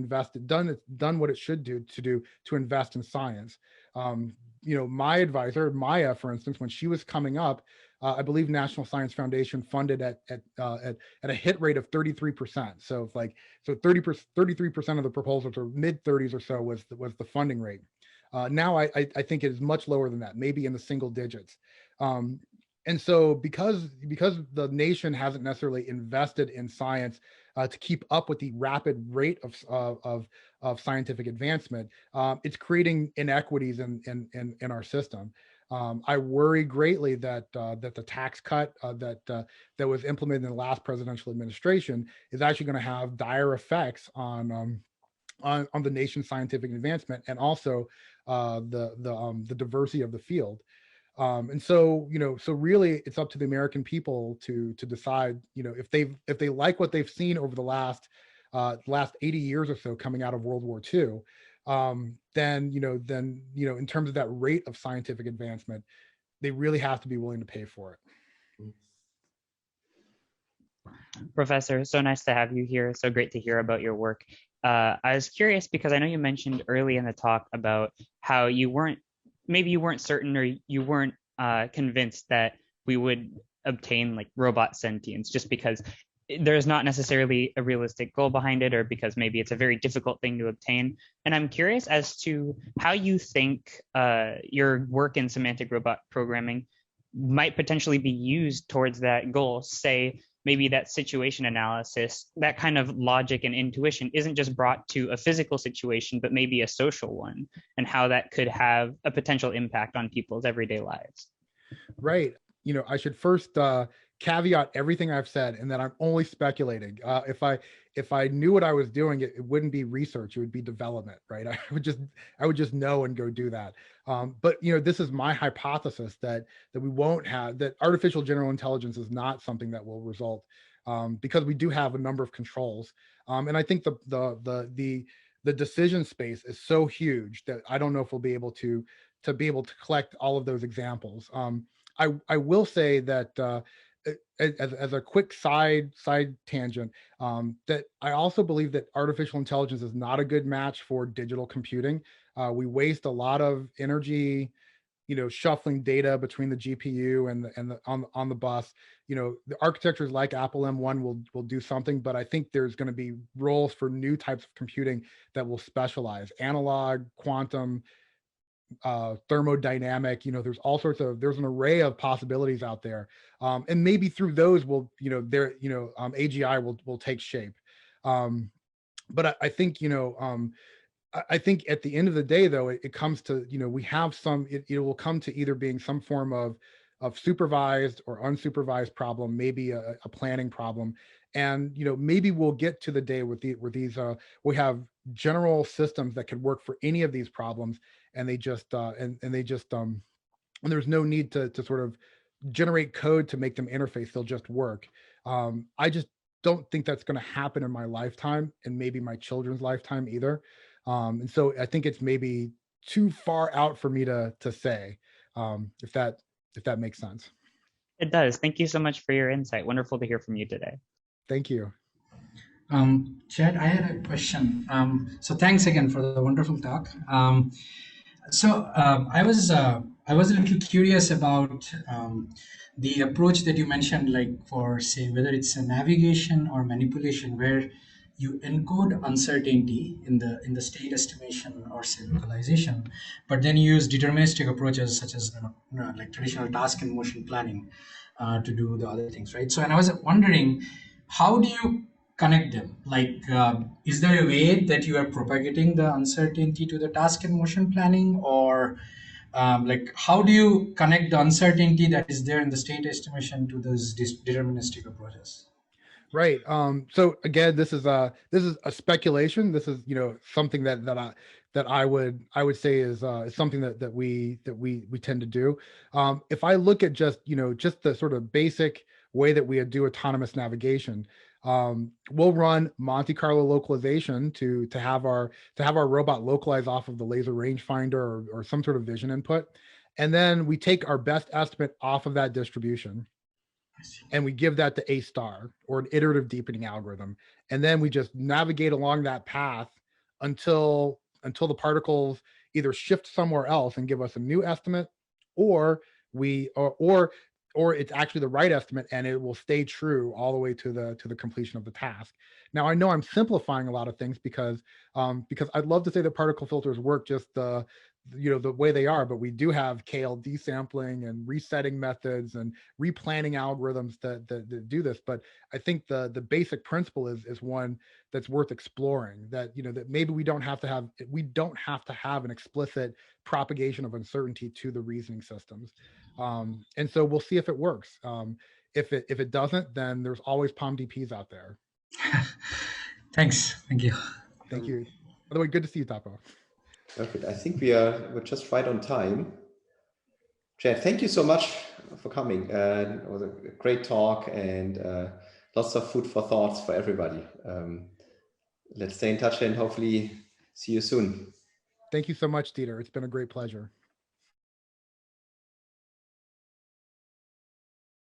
done what it should do to invest in science. My advisor, Maya, for instance, when she was coming up, I believe National Science Foundation funded at a hit rate of 33%. So 33% of the proposals, or mid 30s or so, was the funding rate. Now I think it is much lower than that, maybe in the single digits. And so because the nation hasn't necessarily invested in science to keep up with the rapid rate of scientific advancement, it's creating inequities in our system. I worry greatly that that the tax cut that was implemented in the last presidential administration is actually going to have dire effects on the nation's scientific advancement, and also the diversity of the field. And so, so really it's up to the American people to decide, if they like what they've seen over the last 80 years or so coming out of World War II. Then in terms of that rate of scientific advancement, they really have to be willing to pay for it. Professor, so nice to have you here. So great to hear about your work. I was curious because I know you mentioned early in the talk about how maybe you weren't certain, or you weren't convinced that we would obtain like robot sentience, just because there's not necessarily a realistic goal behind it, or because maybe it's a very difficult thing to obtain. And I'm curious as to how you think your work in semantic robot programming might potentially be used towards that goal. Say, maybe that situation analysis, that kind of logic and intuition isn't just brought to a physical situation, but maybe a social one, and how that could have a potential impact on people's everyday lives. Right. I should first caveat everything I've said, and that I'm only speculating. If I knew what I was doing, it wouldn't be research; it would be development, right? I would just know and go do that. But this is my hypothesis that we won't have that artificial general intelligence is not something that will result, because we do have a number of controls, and I think the decision space is so huge that I don't know if we'll be able to collect all of those examples. I will say that as a quick side tangent, that I also believe that artificial intelligence is not a good match for digital computing. We waste a lot of energy, shuffling data between the GPU and on the bus. The architectures like Apple M1 will do something, but I think there's going to be roles for new types of computing that will specialize: analog, quantum, thermodynamic. There's an array of possibilities out there, and maybe through those AGI will take shape. But I think I think at the end of the day, though, it comes to, we have it will come to either being some form of supervised or unsupervised problem, maybe a planning problem. And, maybe we'll get to the day where we have general systems that could work for any of these problems. And and there's no need to sort of generate code to make them interface. They'll just work. I just don't think that's going to happen in my lifetime, and maybe my children's lifetime either. And so I think it's maybe too far out for me to say, if that makes sense. It does. Thank you so much for your insight. Wonderful to hear from you today. Thank you. Chad, I had a question. So thanks again for the wonderful talk. I was a little curious about the approach that you mentioned, like for, say, whether it's a navigation or manipulation, where you encode uncertainty in the state estimation or say localization, but then you use deterministic approaches such as like traditional task and motion planning to do the other things, right? So, and I was wondering, how do you connect them? Like, is there a way that you are propagating the uncertainty to the task and motion planning, or like how do you connect the uncertainty that is there in the state estimation to those deterministic approaches? Right. So again, this is a speculation. This is something that I would say is something that we tend to do. If I look at just the sort of basic way that we do autonomous navigation, we'll run Monte Carlo localization to have our robot localize off of the laser rangefinder or some sort of vision input, and then we take our best estimate off of that distribution, and we give that to A star, or an iterative deepening algorithm, and then we just navigate along that path until the particles either shift somewhere else and give us a new estimate, or it's actually the right estimate and it will stay true all the way to the completion of the task. Now, I know I'm simplifying a lot of things because I'd love to say that particle filters work just the the way they are, but we do have KLD sampling and resetting methods and replanning algorithms that do this. But I think the basic principle is one that's worth exploring, that that maybe we don't have to have an explicit propagation of uncertainty to the reasoning systems. And so we'll see if it works. If it doesn't, then there's always POMDPs out there. Thanks. Thank you. Thank you. By the way, good to see you, Tapo. Perfect. I think we're just right on time. Chad, thank you so much for coming. It was a great talk and lots of food for thoughts for everybody. Let's stay in touch and hopefully see you soon. Thank you so much, Dieter. It's been a great pleasure.